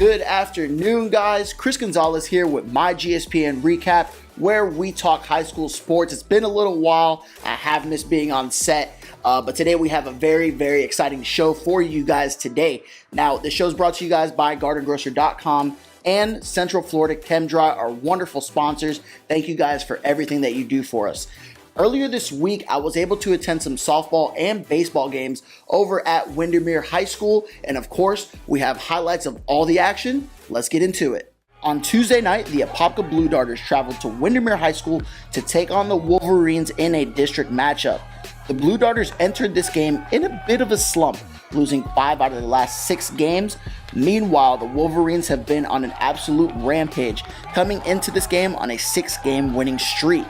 Good afternoon, guys. Chris Gonzalez here with myGSPN Recap, where we talk high school sports. It's been a little while. I have missed being on set, but today we have a very exciting show for you guys today. Now, the show is brought to you guys by GardenGrocer.com and Central Florida ChemDry, our wonderful sponsors. Thank you guys for everything that you do for us. Earlier this week, I was able to attend some softball and baseball games over at Windermere High School, and of course, we have highlights of all the action. Let's get into it. On Tuesday night, the Apopka Blue Darters traveled to Windermere High School to take on the Wolverines in a district matchup. The Blue Darters entered this game in a bit of a slump, losing 5 out of the last 6 games. Meanwhile, the Wolverines have been on an absolute rampage, coming into this game on a 6-game winning streak.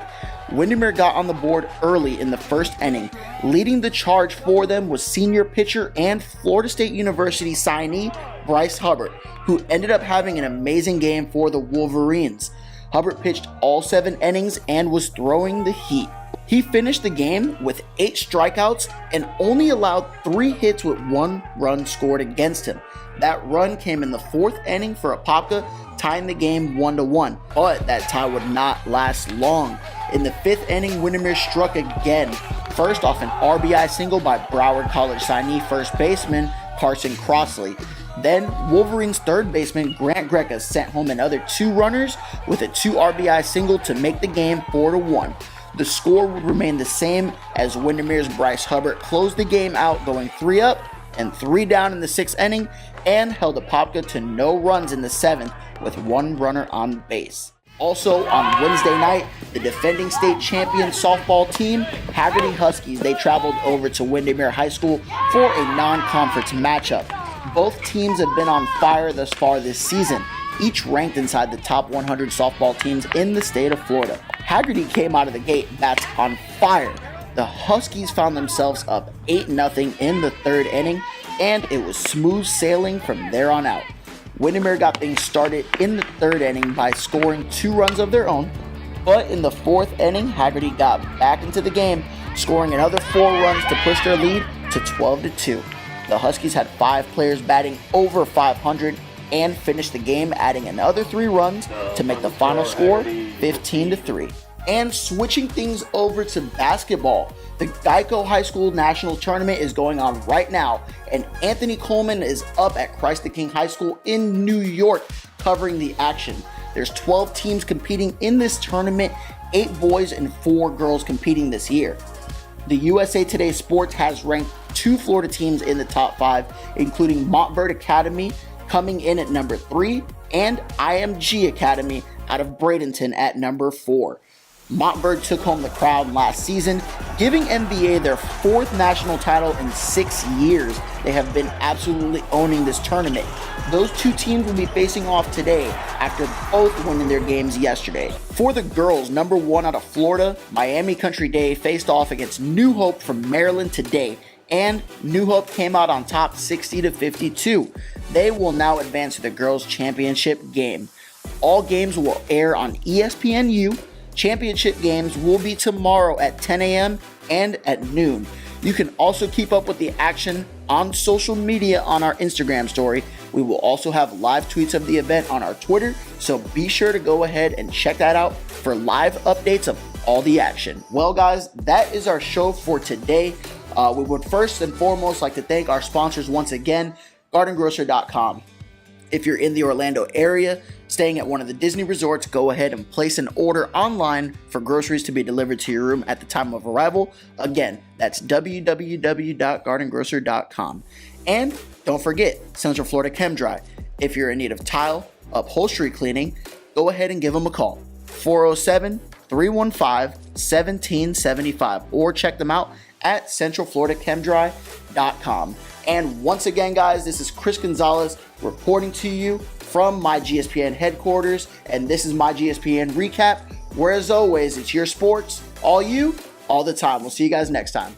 Windermere got on the board early in the first inning. Leading the charge for them was senior pitcher and Florida State University signee Bryce Hubbard, who ended up having an amazing game for the Wolverines. Hubbard pitched all 7 innings and was throwing the heat. He finished the game with 8 strikeouts and only allowed 3 hits with 1 run scored against him. That run came in the 4th inning for Apopka, tying the game 1-1, but that tie would not last long. In the 5th inning, Windermere struck again, first off an RBI single by Broward College signee first baseman Carson Crossley. Then Wolverines third baseman Grant Greca sent home another 2 runners with a 2 RBI single to make the game 4-1. The score would remain the same as Windermere's Bryce Hubbard closed the game out, going 3 up and 3 down in the 6th inning, and held Apopka to no runs in the 7th with 1 runner on base. Also on Wednesday night, the defending state champion softball team, Hagerty Huskies, they traveled over to Windermere High School for a non-conference matchup. Both teams have been on fire thus far this season, each ranked inside the top 100 softball teams in the state of Florida. Hagerty came out of the gate bats on fire. The Huskies found themselves up 8-0 in the 3rd inning, and it was smooth sailing from there on out. Windermere got things started in the 3rd inning by scoring 2 runs of their own, but in the 4th inning, Hagerty got back into the game, scoring another 4 runs to push their lead to 12-2. The Huskies had 5 players batting over 500 and finished the game adding another 3 runs to make the final score 15-3. And switching things over to basketball, the Geico High School National Tournament is going on right now, and Anthony Coleman is up at Christ the King High School in New York covering the action. There's 12 teams competing in this tournament, 8 boys and 4 girls competing this year. The USA Today Sports has ranked 2 Florida teams in the top 5, including Montverde Academy coming in at number 3 and IMG Academy out of Bradenton at number 4. Montverde took home the crown last season, giving MVA their 4th national title in 6 years. They have been absolutely owning this tournament. Those 2 teams will be facing off today after both winning their games yesterday. For the girls, number 1 out of Florida, Miami Country Day faced off against New Hope from Maryland today, and New Hope came out on top 60-52. They will now advance to the girls' championship game. All games will air on ESPNU. Championship games will be tomorrow at 10 a.m. and at noon. You can also keep up with the action on social media on our Instagram story. We will also have live tweets of the event on our Twitter, so be sure to go ahead and check that out for live updates of all the action. Well, guys, that is our show for today. We would first and foremost like to thank our sponsors once again, GardenGrocer.com. If you're in the Orlando area, staying at one of the Disney resorts, go ahead and place an order online for groceries to be delivered to your room at the time of arrival. Again, that's www.gardengrocer.com. And don't forget, Central Florida ChemDry. If you're in need of tile, upholstery cleaning, go ahead and give them a call. 407-315-1775, or check them out at centralfloridachemdry.com. And once again, guys, this is Chris Gonzalez reporting to you from myGSPN headquarters, and this is myGSPN Recap, where as always, it's your sports, all you, all the time. We'll see you guys next time.